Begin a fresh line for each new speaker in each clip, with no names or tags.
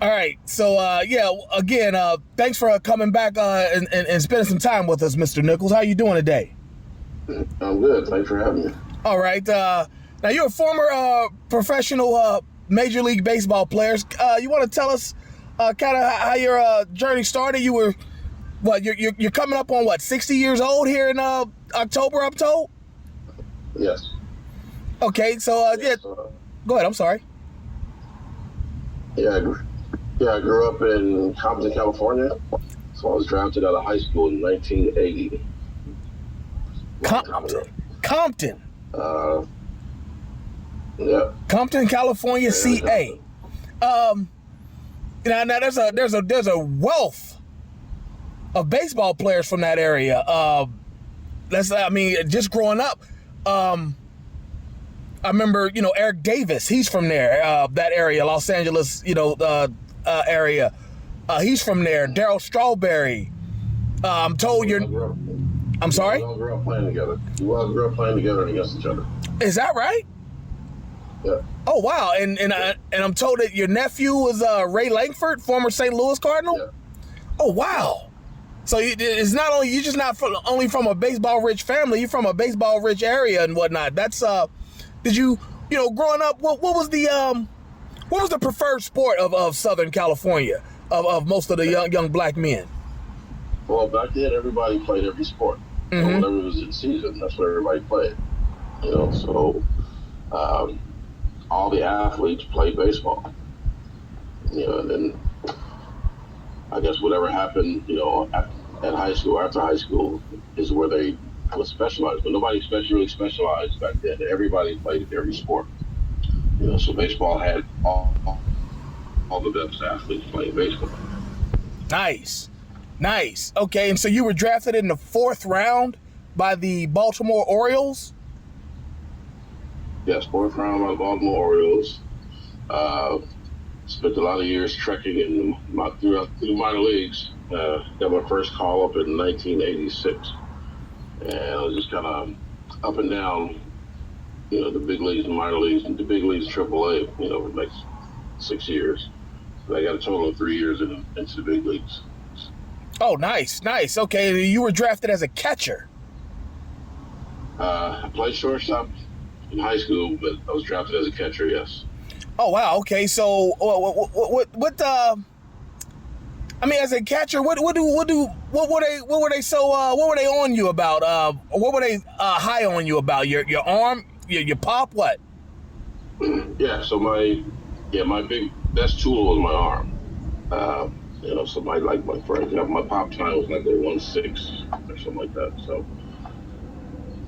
All right. So, again, thanks for coming back and spending some time with us, Mr. Nichols. How you doing today?
I'm good. Thanks for having me.
All right. Now, you're a former professional Major League Baseball player. You want to tell us kind of how your journey started? You were, you're coming up on, 60 years old here in October, I'm told?
Yes.
Okay. So,
Yes,
go ahead. I'm sorry.
yeah, I grew up in Compton, California. So I was drafted out of high school in 1980. Long time ago.
Compton.
Uh, yeah.
Compton, California,
Yeah.
CA. Now there's a wealth of baseball players from that area. Just growing up, I remember, Eric Davis. He's from there, that area, Los Angeles, area. He's from there. Darryl Strawberry. I'm told you're. I'm sorry.
We all grew up playing together. We all grew up playing together against each other.
Is that right?
Yeah.
Oh wow! And I'm told that your nephew was Ray Langford, former St. Louis Cardinal.
Yeah.
Oh wow! So it's not only you're just not only from a baseball rich family, you're from a baseball rich area and whatnot. That's did you growing up? What was the preferred sport of Southern California of most of the young black men?
Well, back then everybody played every sport.
Mm-hmm.
So whenever it was in season, that's what everybody played. So all the athletes played baseball. And then I guess whatever happened, at high school, after high school, is where they would specialize. But nobody really specialized back then. Everybody played every sport. So baseball had all the best athletes playing baseball.
Nice. Okay, and so you were drafted in the 4th round by the Baltimore Orioles?
Yes, 4th round by the Baltimore Orioles. Spent a lot of years trekking through the minor leagues. Got my first call up in 1986. And I was just kind of up and down, the big leagues and minor leagues, and the big leagues AAA, for the next 6 years. But I got a total of 3 years into the big leagues.
Oh, nice. Okay, you were drafted as a catcher.
I played shortstop in high school, but I was drafted as a catcher. Yes.
Oh wow. Okay. So what? As a catcher, what were they on you about? What were they high on you about? Your arm, your pop, what?
Yeah. So my big best tool was my arm. So for example, my pop time was like a 1.6 or something like that. So,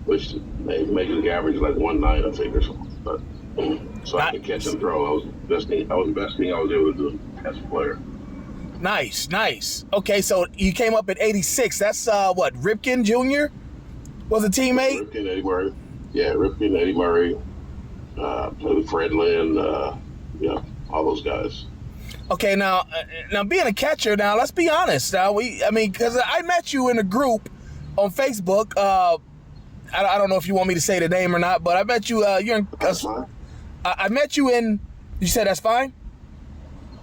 which making the average like 1.9, I think, or something. But so I could catch and throw. That was the best thing I was able to do as a player.
Nice. Okay, so you came up at 86. That's Ripken Jr. was a teammate?
Ripken, Eddie Murray. Yeah, Ripken, Eddie Murray. Played with Fred Lynn. All those guys.
Okay, now being a catcher, now let's be honest. Now because I met you in a group on Facebook. I don't know if you want me to say the name or not, but I met you.
That's fine.
I met you in. You said that's fine.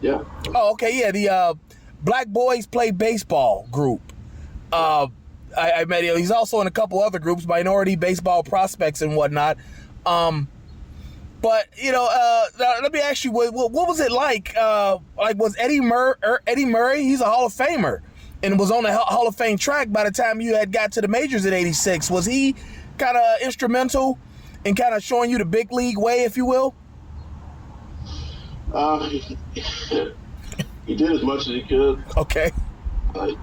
Yeah.
Oh, okay. Yeah, the Black Boys Play Baseball group. I met him. He's also in a couple other groups, Minority Baseball Prospects and whatnot. But let me ask you, what was it like? Was Eddie Murray? He's a Hall of Famer, and was on the Hall of Fame track by the time you had got to the majors at 86. Was he kind of instrumental in kind of showing you the big league way, if you will?
He did as much as he could.
Okay.
He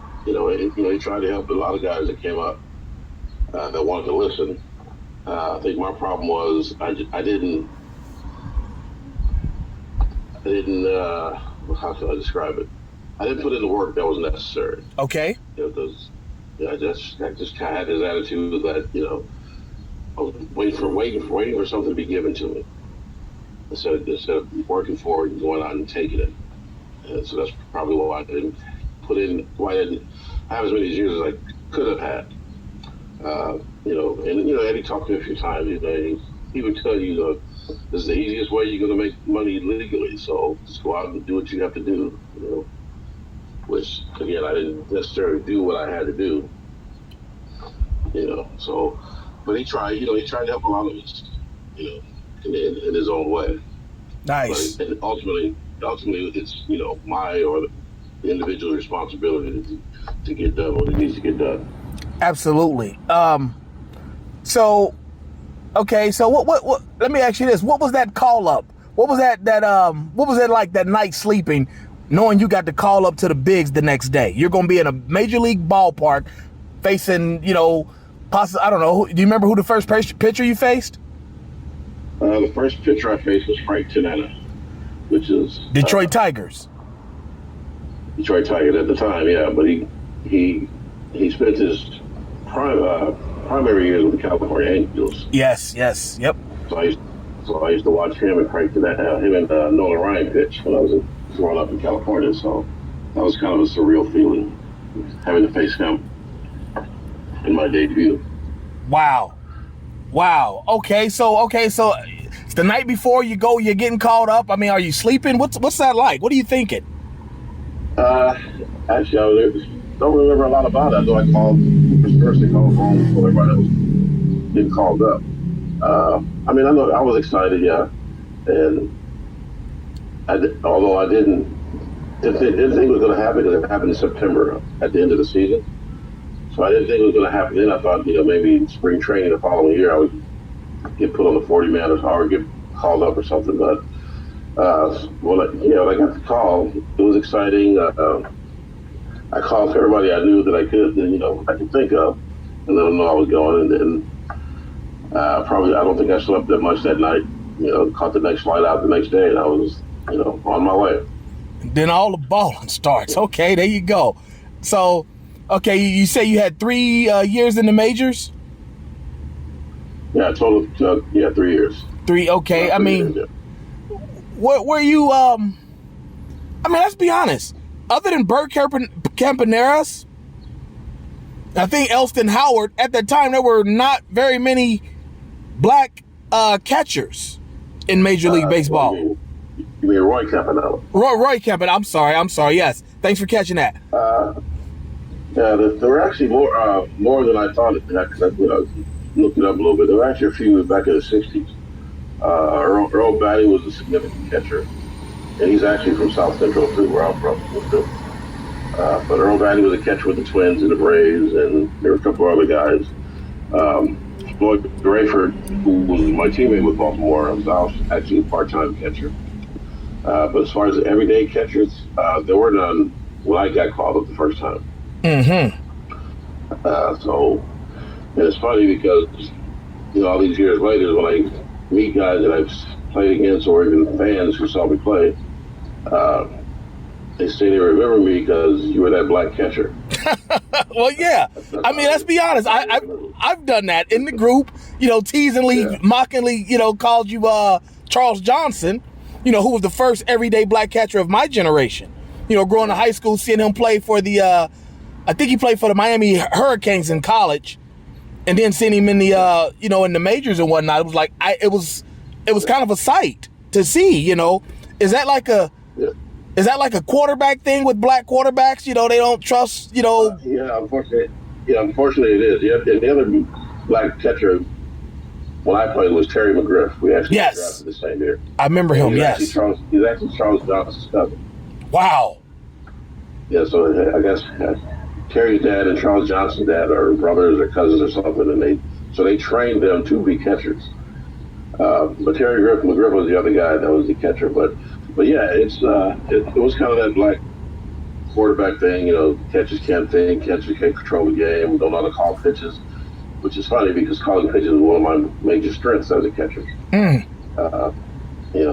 tried to help a lot of guys that came up that wanted to listen. I think my problem was I didn't. How can I describe it? I didn't put in the work that was necessary.
Okay.
I just kind of had this attitude that I was waiting for something to be given to me instead of working for it and going out and taking it. And so that's probably why I didn't have as many years as I could have had. Eddie talked to me a few times. He would tell you this is the easiest way you're going to make money legally. So just go out and do what you have to do. Which again, I didn't necessarily do what I had to do. So, but he tried. He tried to help a lot of us. You know, in his own way. But
Nice.
and ultimately, it's my or the individual's responsibility to get done what it needs to get done.
Absolutely. So, okay. So what? Let me ask you this: what was that call up? What was that? What was it like that night sleeping, knowing you got to call up to the bigs the next day? You're gonna be in a major league ballpark, facing I don't know. Do you remember who the first pitcher you faced?
The first pitcher I faced was Frank Tanana, which is
Detroit Tigers.
Detroit Tigers at the time, yeah. But he spent his primary years with the California Angels.
Yes. Yep.
So I used to watch him and Frank Tanana, him and Nolan Ryan pitch when I was growing up in California. So that was kind of a surreal feeling, having to face him in my debut.
Wow. Okay, so it's the night before you go. You're getting called up. I mean, are you sleeping? What's that like? What are you thinking?
Actually, I don't remember a lot about it. I know I called first thing home before everybody was getting called up. I mean, I know I was excited, yeah, and although I didn't think it was going to happen, because it happened in September at the end of the season. So I didn't think it was going to happen then. I thought, maybe in spring training the following year I would get put on the 40-man or get called up or something. But when I got the call, it was exciting. I called everybody I knew that I could think of, and let them know I was going. And then probably I don't think I slept that much that night. Caught the next flight out the next day, and I was on my way.
Then all the balling starts. Okay, there you go. So. Okay, you say you had 3 years in the majors?
Yeah, total. 3 years.
3. Okay, I mean,
years, yeah.
what were you? I mean, let's be honest. Other than Bert Campaneris, I think Elston Howard. At that time, there were not very many black catchers in Major League Baseball.
You mean Roy Campanella?
Roy Campanella. I'm sorry. Yes, thanks for catching that.
Yeah, there were actually more than I thought. Because I looked it up a little bit. There were actually a few back in the '60s. Earl Batty was a significant catcher, and he's actually from South Central too, where I'm from. But Earl Batty was a catcher with the Twins and the Braves, and there were a couple other guys. Floyd Rayford, who was my teammate with Baltimore, was actually a part-time catcher. But as far as the everyday catchers, there were none when I got called up the first time.
Mm-hmm.
And it's funny because, all these years later, when I meet guys that I've played against or even fans who saw me play, they say they remember me because you were that black catcher.
Well, yeah. I mean, let's be honest. I've done that in the group, teasingly, mockingly, called you Charles Johnson, who was the first everyday black catcher of my generation. Growing up high school, seeing him play for I think he played for the Miami Hurricanes in college, and then seeing him in the in the majors and whatnot. It was like it was kind of a sight to see. Is that like a quarterback thing with black quarterbacks? They don't trust.
Yeah, unfortunately it is. Yeah, and the other black catcher when I played was Terry McGriff. We actually drafted the same year.
I remember him. Yes,
he's actually Charles Johnson's cousin.
Wow.
Yeah, so I guess Terry's dad and Charles Johnson's dad are brothers or cousins or something, and they trained them to be catchers. But Terry McGriff was the other guy that was the catcher. But yeah, it was kind of that black quarterback thing. Catchers can't think, catchers can't control the game, don't know how to call pitches, which is funny because calling pitches is one of my major strengths as a catcher.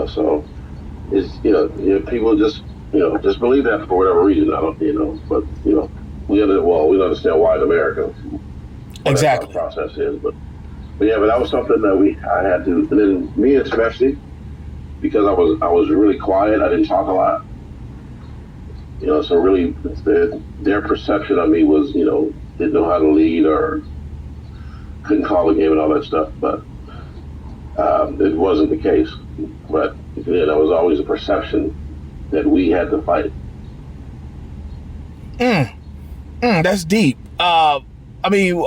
So it's people just believe that for whatever reason. I don't, but we understand why in America.
Exactly.
The process is, but that was something that I had to, and then me especially, because I was really quiet. I didn't talk a lot. So really, their perception of me was, didn't know how to lead or couldn't call the game and all that stuff. But It wasn't the case, but there was always a perception that we had to fight.
That's deep. I mean,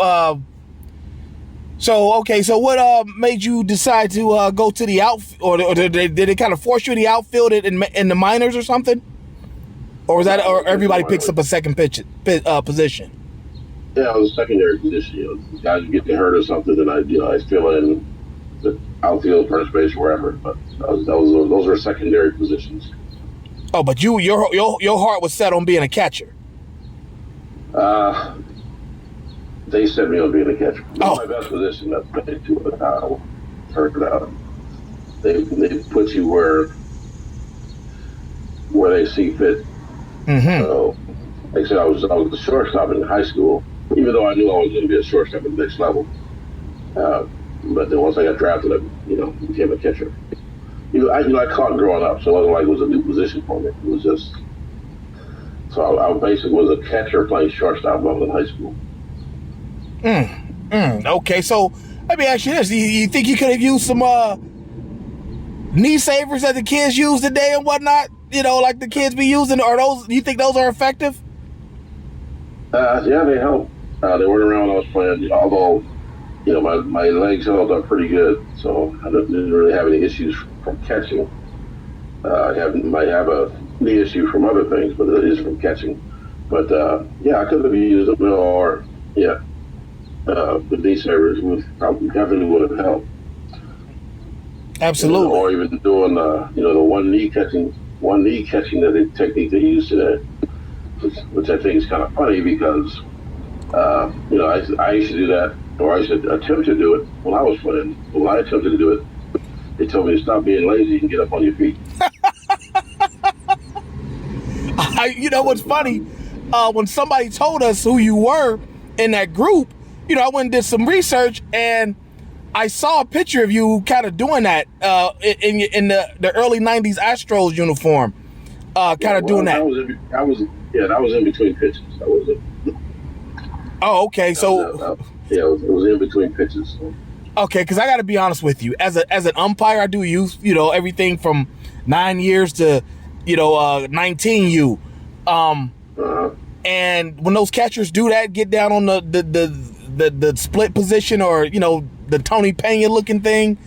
so okay. So what made you decide to go to the outfield, or did they kind of force you to the outfield in the minors or something, or was that, or everybody picks up a second position?
Yeah, it was a secondary position. Guys get hurt or something, and I fill in the outfield, first base, wherever. But those were secondary positions.
Oh, but your heart was set on being a catcher.
They set me on being a catcher.
Oh.
My best position, that's made to it. Turned out they put you where they see fit.
Mm-hmm.
So, like I said, I was the shortstop in high school, even though I knew I was going to be a shortstop at the next level. But then once I got drafted, I became a catcher. I caught growing up, so it wasn't like it was a new position for me. It was just, so I basically was a catcher playing shortstop when I was in high school.
Okay, so let me ask you this: you think you could have used some knee savers that the kids use today and whatnot? Like the kids be using. Are those? You think those are effective?
Yeah, they help. They weren't around when I was playing. Although, my legs held up pretty good, so I didn't really have any issues from catching. I might have a knee issue from other things, but it is from catching. But yeah, I could have used them, or the knee savers definitely would have helped.
Absolutely.
Or even doing the one knee catching that the technique they use today, which I think is kind of funny because I used to do that, or I used to attempt to do it when I was playing. But when I attempted to do it, they told me to stop being lazy and get up on your feet.
What's funny? When somebody told us who you were in that group, I went and did some research, and I saw a picture of you kind of doing that in the early '90s Astros uniform, doing that. That was in between pitches. That was it. Oh, okay. So
it was in between pitches. So.
Okay, because I got to be honest with you. As an umpire, I do use everything from 9 years to 19U. And when those catchers do that, get down on the split position, or the Tony Pena looking thing,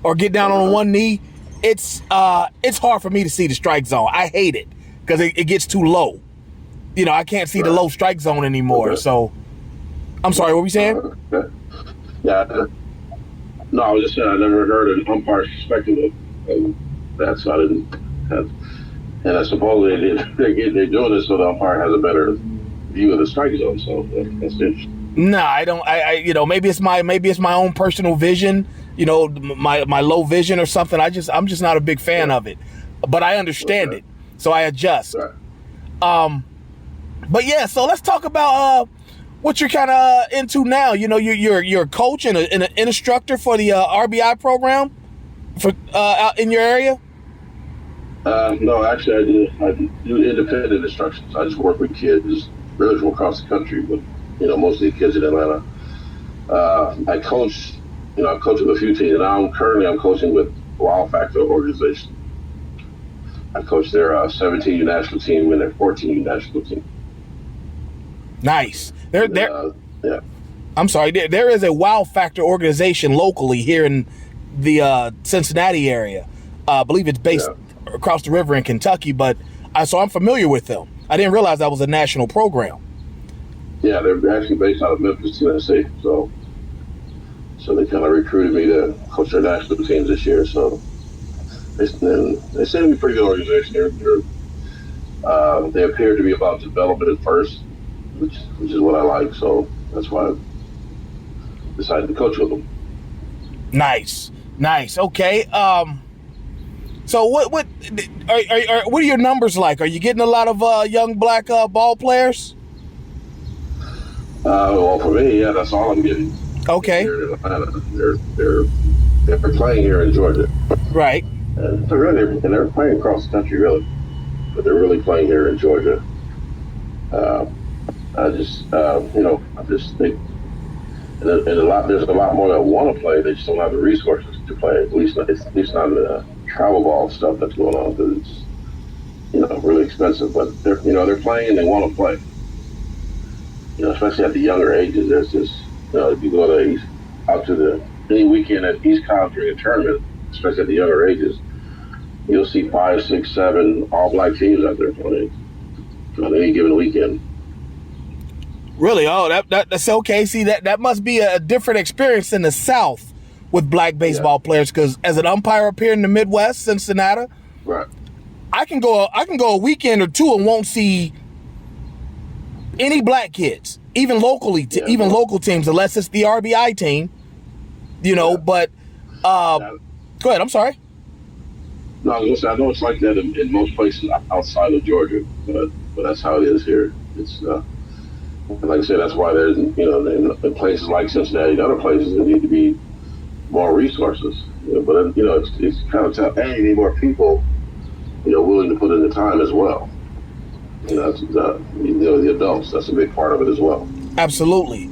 or get down on one knee, it's hard for me to see the strike zone. I hate it because it gets too low. I can't see the low strike zone anymore. Okay. So I'm sorry, what were you saying?
Yeah. No, I was just saying I never heard an umpire's perspective of that, so I didn't have. And I suppose they're doing this so the umpire has a better view of the strike zone. So that's interesting.
No, I don't. Maybe it's my own personal vision. My low vision or something. I'm just not a big fan of it, but I understand it, so I adjust. Right. But yeah, so let's talk about what you're kind of into now. You're a coach and an instructor for the RBI program for out in your area.
No, actually, I do independent instruction. So I just work with kids really from across the country, but mostly kids in Atlanta. I coach. I coach with a few teams, and I'm coaching with Wow Factor organization. I coach their 17U national team and their 14U national team.
Nice. Yeah.
I'm
sorry. There is a Wow Factor organization locally here in the Cincinnati area. I believe it's based across the river in Kentucky, but so I'm familiar with them. I didn't realize that was a national program.
Yeah, they're actually based out of Memphis, Tennessee. So they kind of recruited me to coach their national teams this year. So they seem to be a pretty good organization. They appear to be about development at first, which is what I like. So that's why I decided to coach with them.
Nice. Okay. So what are your numbers like? Are you getting a lot of young black ball players?
Well, for me, yeah, that's all I'm getting.
Okay.
Here in Atlanta. They're playing here in Georgia.
Right.
And they're playing across the country, really, but they're really playing here in Georgia. I just think, and there's a lot more that want to play. They just don't have the resources. to play. At least not the travel ball stuff that's going on, because it's really expensive. But they're playing and they want to play. Especially at the younger ages. There's this if you go to out to any weekend at East Cobb during a tournament, especially at the younger ages, you'll see 5, 6, 7 all black teams out there playing on any given weekend.
Really? Oh, that's okay. See, that must be a different experience in the South with black baseball players, because as an umpire up here in the Midwest, Cincinnati,
right,
I can go a weekend or two and won't see any black kids, even locally, local teams, unless it's the RBI team, But go ahead. I'm sorry.
No, I was gonna say, I know it's like that in most places outside of Georgia, but that's how it is here. It's like I said, that's why there's in places like Cincinnati and other places there need to be more resources. But it's kind of tough, and you need more people, willing to put in the time as well. That's the adults. That's a big part of it as well. Absolutely.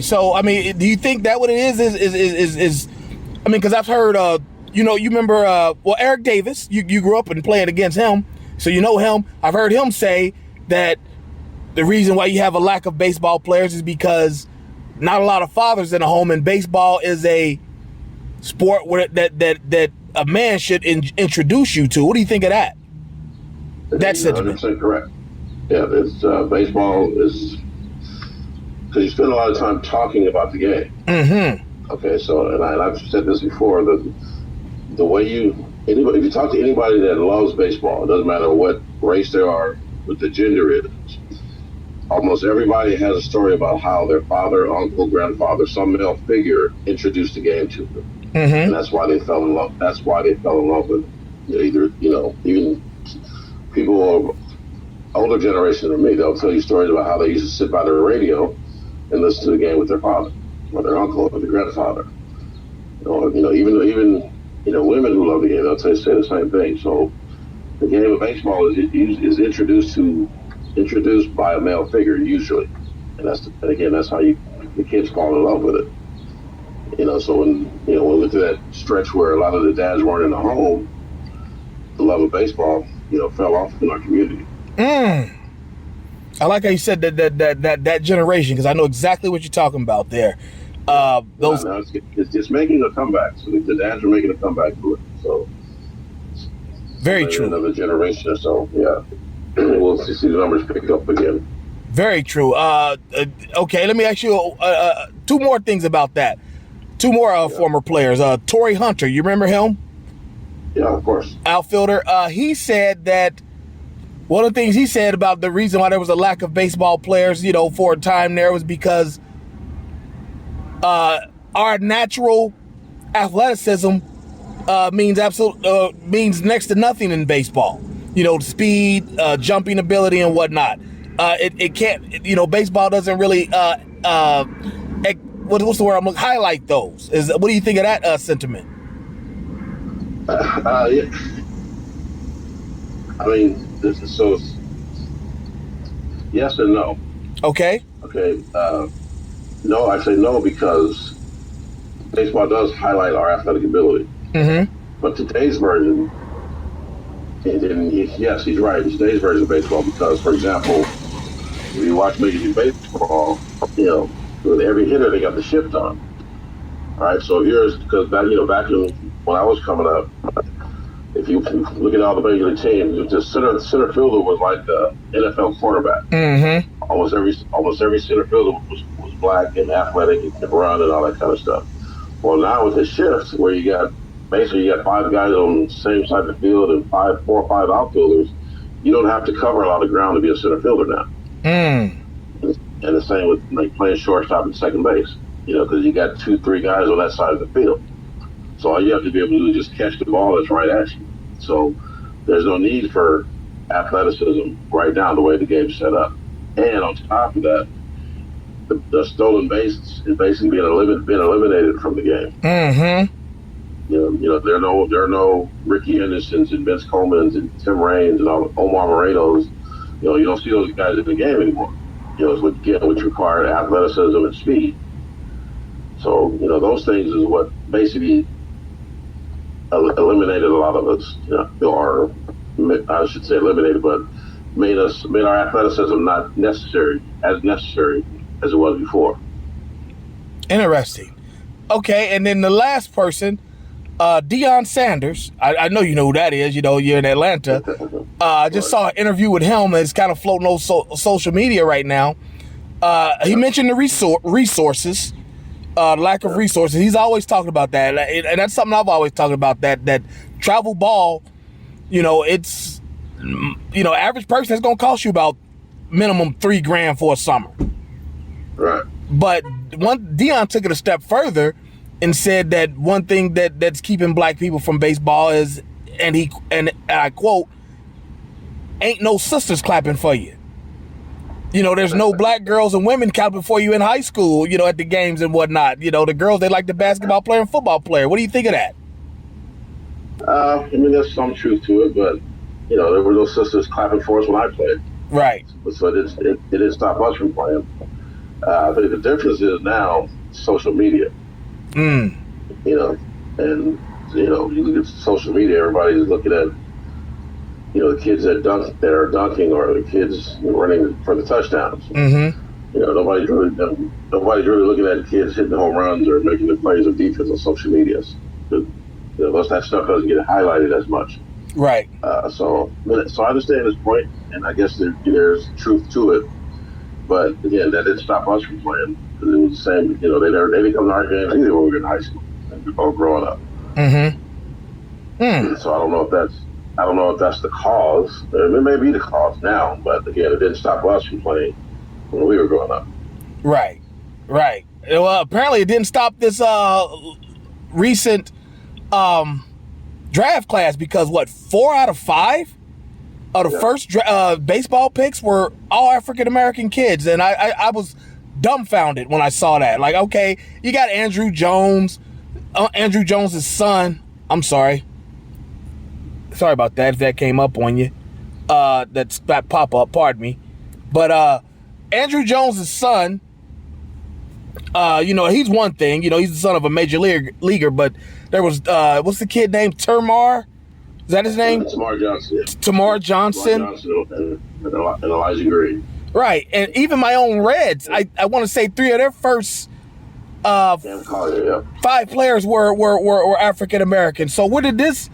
So, I mean, do you think that what it is? I mean, because I've heard, you remember, Eric Davis. You grew up and playing against him, so you know him. I've heard him say that the reason why you have a lack of baseball players is because not a lot of fathers in the home, and baseball is a sport where that a man should introduce you to. What do you think of that? That's 100% correct. Yeah, it's baseball is because you spend a lot of time talking about the game.
Mm-hmm.
Okay, so and I've said this before, the way if you talk to anybody that loves baseball, it doesn't matter what race they are, what the gender is, almost everybody has a story about how their father, uncle, grandfather, some male figure introduced the game to them, and that's why they fell in love. That's why they fell in love with it. Even people of older generation than me, they'll tell you stories about how they used to sit by the radio and listen to the game with their father or their uncle or their grandfather. Even women who love the game, they'll say the same thing. So the game of baseball is introduced by a male figure usually, and that's how the kids fall in love with it. So when we went through that stretch where a lot of the dads weren't in the home, the love of baseball fell off in our community.
I like how you said that generation, because I know exactly what you're talking about there.
It's just making a comeback. So the dads are making a comeback to it. So
very true.
Another generation or so, we'll see the numbers pick up again.
Very true. Okay, let me ask you two more things about that. Two more former players. Torrey Hunter, you remember him?
Yeah, of course.
Outfielder. He said that one of the things he said about the reason why there was a lack of baseball players, for a time there, was because our natural athleticism means next to nothing in baseball. Speed, jumping ability, and whatnot. It can't. Baseball doesn't really. What's the word I'm looking? Highlight those. What do you think of that sentiment?
Yeah. I mean, so yes and no.
Okay.
No, I say no because baseball does highlight our athletic ability.
Mm-hmm.
But today's version, and yes, he's right. Today's version of baseball, because, for example, if you watch Major League Baseball, with every hitter they got the shift on. All right, so because back in when I was coming up, if you look at all the major league teams, the center fielder was like the NFL quarterback.
Mm-hmm.
Almost every center fielder was black and athletic and could run and all that kind of stuff. Well, now with the shifts, where you got 5 guys on the same side of the field and 4 or 5 outfielders, you don't have to cover a lot of ground to be a center fielder now. And the same with playing shortstop and second base, because you got 2, 3 guys on that side of the field. So all you have to be able to do is just catch the ball that's right at you. So there's no need for athleticism right now, the way the game's set up. And on top of that, the stolen base is basically being eliminated from the game.
Mm-hmm.
There are no Ricky Hendersons and Vince Colemans and Tim Raines and all Omar Morenos. You don't see those guys in the game anymore. Which require athleticism and speed. So those things is what basically eliminated a lot of us, or I should say eliminated, but made our athleticism not necessary as it was before.
Interesting. Okay, and then the last person, Deion Sanders. I know you know who that is. You know, you're in Atlanta. I just saw an interview with him. It's kind of floating on social media right now. He mentioned the resources, lack of resources. He's always talking about that, and that's something I've always talked about. That travel ball, it's, average person is going to cost you about minimum $3,000 for a summer.
Right.
But Deion took it a step further and said that one thing that's keeping black people from baseball is, and I quote, ain't no sisters clapping for you. There's no black girls and women clapping for you in high school, at the games and whatnot. The girls, they like the basketball player and football player. What do you think of that?
There's some truth to it, but, there were no sisters clapping for us when I played.
Right.
So it didn't stop us from playing. I think the difference is now social media. And, you look at social media, everybody's looking at, the kids that are dunking, or the kids running for the touchdowns. Mm-hmm. Nobody's really looking at kids hitting home runs or making the plays of defense on social media. That stuff doesn't get highlighted as much.
Right.
So I understand his point, and I guess there's truth to it. But again, that didn't stop us from playing, because it was the same. They didn't come to our games either when we were in high school or growing up. Mm-hmm. So I don't know if that's the cause. It may be the cause now, but again, it didn't stop us from playing when we were growing up.
Right. Well, apparently it didn't stop this recent draft class, because 4 out of 5 of the first baseball picks were all African American kids, and I was dumbfounded when I saw that. Like, okay, you got Andrew Jones, Andrew Jones's son. I'm sorry about that if that came up on you. That pop up, pardon me. But Andrew Jones's son, he's one thing. He's the son of a major leaguer. But there was what's the kid named Termar? Is that his name?
Tamar Johnson.
Tamar Johnson.
And Elijah Green.
Right, and even my own Reds. I want to say 3 of their first 5 players were African American. So where did this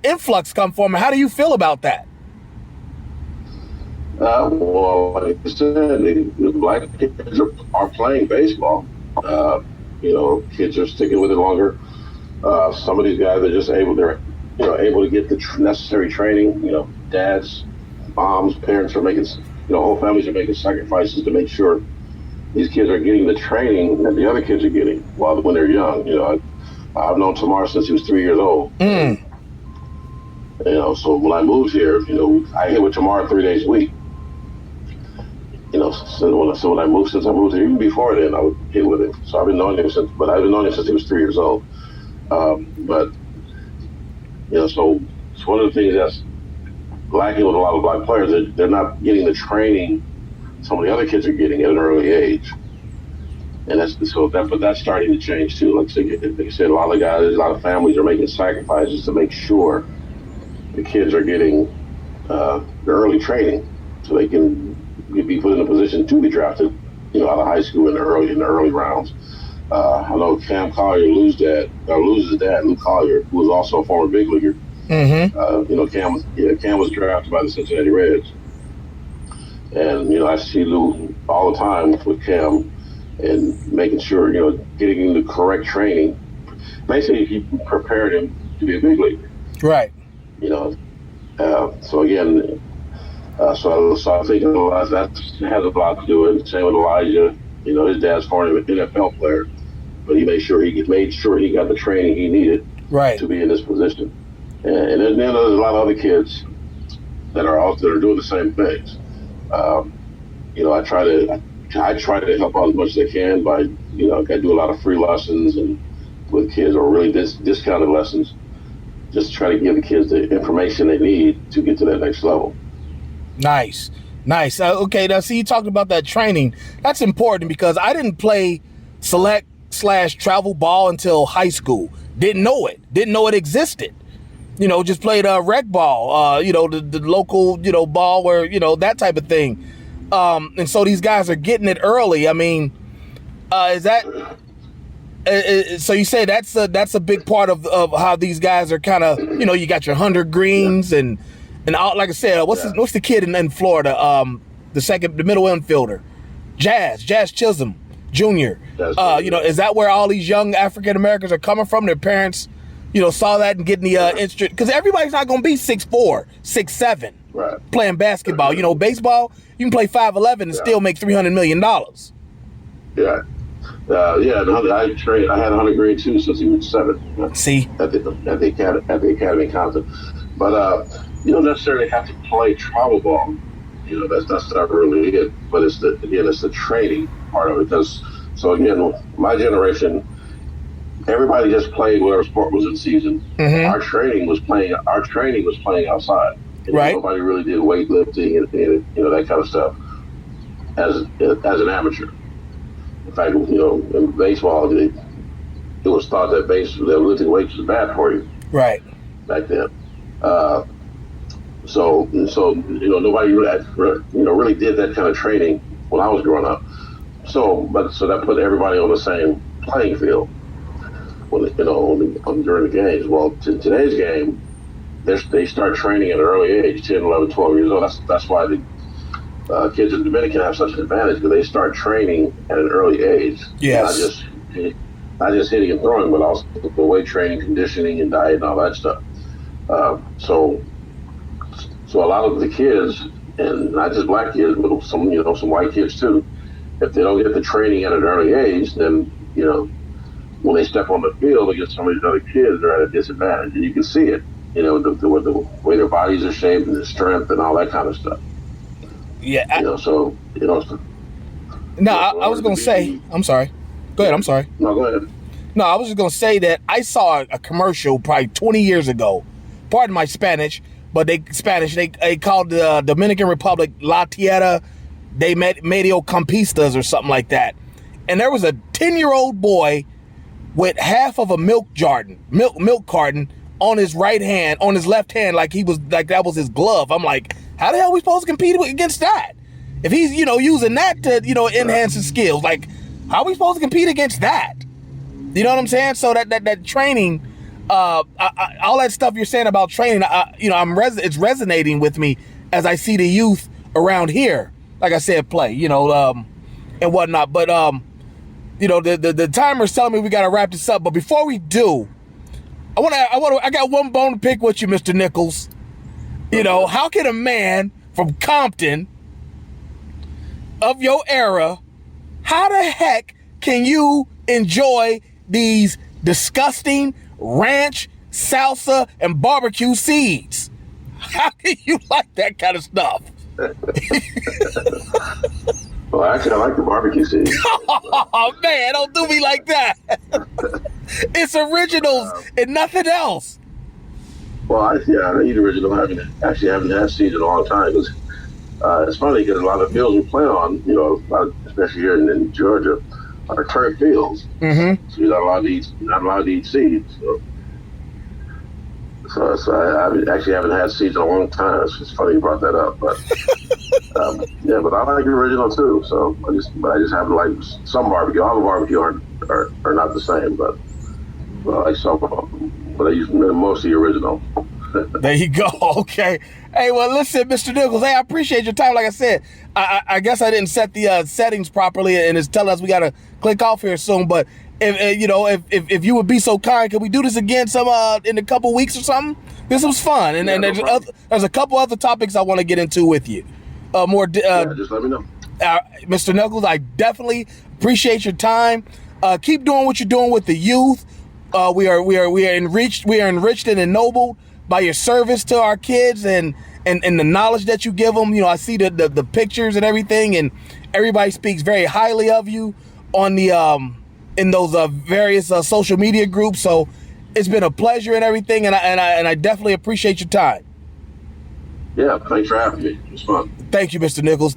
influx come from, and how do you feel about that?
Well, like I said, the black kids are playing baseball. Kids are sticking with it longer. Some of these guys are just able to get the necessary training. Dads, moms, parents are making, whole families are making sacrifices to make sure these kids are getting the training that the other kids are getting when they're young. I've known Tamar since he was 3 years old. So when I moved here, I hit with Tamar 3 days a week. So when I moved here, even before then, I would hit with him. So I've been knowing him since he was 3 years old. So it's one of the things that's lacking with a lot of black players. They're not getting the training some of the other kids are getting at an early age. And that's starting to change too. Like I said, a lot of families are making sacrifices to make sure the kids are getting the early training so they can be put in a position to be drafted, out of high school in the early rounds. I know Cam Collier loses his dad, Lou Collier, who was also a former big leaguer. Mm-hmm. Cam was drafted by the Cincinnati Reds, and I see Lou all the time with Cam and making sure getting him the correct training. Basically, he prepared him to be a big leaguer.
Right.
So again. So I think that has a lot to do with it. Same with Elijah. His dad's former NFL player, but he made sure he got the training he needed to be in this position. And there's a lot of other kids that are doing the same things. I try to help out as much as I can by I do a lot of free lessons and with kids, or really discounted lessons, just to try to give the kids the information they need to get to that next level.
Nice. Okay, now see, you talked about that training. That's important because I didn't play select/travel ball until high school. didn't know it existed. Just played rec ball, the local, ball where, that type of thing. And so these guys are getting it early. I mean, is that, so you say that's a big part of how these guys are kind of, you got your 100 greens and all, like I said, what's the kid in Florida, the middle infielder, Jazz Chisholm Jr. Is that where all these young African Americans are coming from? Their parents, saw that and getting the interest, because everybody's not going to be 6'4", 6'7",
right,
playing basketball. Baseball, you can play 5'11" and still make $300 million.
Yeah. I had 100 grade too since he was 7.
See,
at the academy in Compton, but you don't necessarily have to play travel ball. That's not really it. But it's the training part of it. Because so again, my generation, everybody just played whatever sport was in season.
Mm-hmm.
Our training was playing outside.
Right.
Nobody really did weightlifting and that kind of stuff as an amateur. In fact, in baseball, it was thought that lifting weights was bad for you.
Right.
Back then. So nobody really did that kind of training when I was growing up. So that put everybody on the same playing field during the games. Well, today's game, they start training at an early age, 10, 11, 12 years old. That's why the kids in Dominican have such an advantage, because they start training at an early age.
Yes.
Not just hitting and throwing, but also the weight training, conditioning, and diet, and all that stuff. So a lot of the kids, and not just black kids, but some white kids too, if they don't get the training at an early age, then when they step on the field against some of these other kids, they're at a disadvantage, and you can see it. The way their bodies are shaped and the strength and all that kind of stuff.
Yeah.
No,
I was gonna say. I'm sorry. Go ahead. I'm sorry.
No, go ahead.
No, I was just gonna say that I saw a commercial probably 20 years ago. Pardon my Spanish, but they called the Dominican Republic La Tierra de Medio Campistas or something like that. And there was a 10-year-old boy with half of a milk carton on his right hand, on his left hand, like that was his glove. I'm like, how the hell are we supposed to compete against that? If he's, using that to, enhance his skills, like, how are we supposed to compete against that? You know what I'm saying? So that training, all that stuff you're saying about training, it's resonating with me as I see the youth around here, like I said, play, and whatnot. But, the timer's telling me we got to wrap this up. But before we do, I got one bone to pick with you, Mr. Nichols. How can a man from Compton of your era, how the heck can you enjoy these disgusting ranch, salsa, and barbecue seeds? How can you like that kind of stuff?
Well, actually, I like the barbecue seeds.
Oh, man, don't do me like that. It's originals and nothing else.
Well, I eat original. Haven't had seeds in a long time. It's funny because a lot of the fields we play on, especially here in Georgia, are turf fields.
Mm-hmm.
So you're not allowed to eat seeds. So I actually haven't had seeds in a long time. It's funny you brought that up, but but I like the original too. So I just haven't liked some barbecue. All the barbecue are not the same, but I like some of them. But I use mostly original.
There you go. Okay. Hey, well, listen, Mr. Nichols. Hey, I appreciate your time. Like I said, I guess I didn't set the settings properly, and it's telling us we got to click off here soon. But if you would be so kind, can we do this again in a couple weeks or something? This was fun, and there's a couple other topics I want to get into with you.
Just let me know.
Mr. Nichols, I definitely appreciate your time. Keep doing what you're doing with the youth. We are enriched and ennobled by your service to our kids and the knowledge that you give them. I see the pictures and everything, and everybody speaks very highly of you on the in those various social media groups. So it's been a pleasure and everything, and I definitely appreciate your time.
Yeah, thanks for having me. It was fun.
Thank you, Mr. Nichols.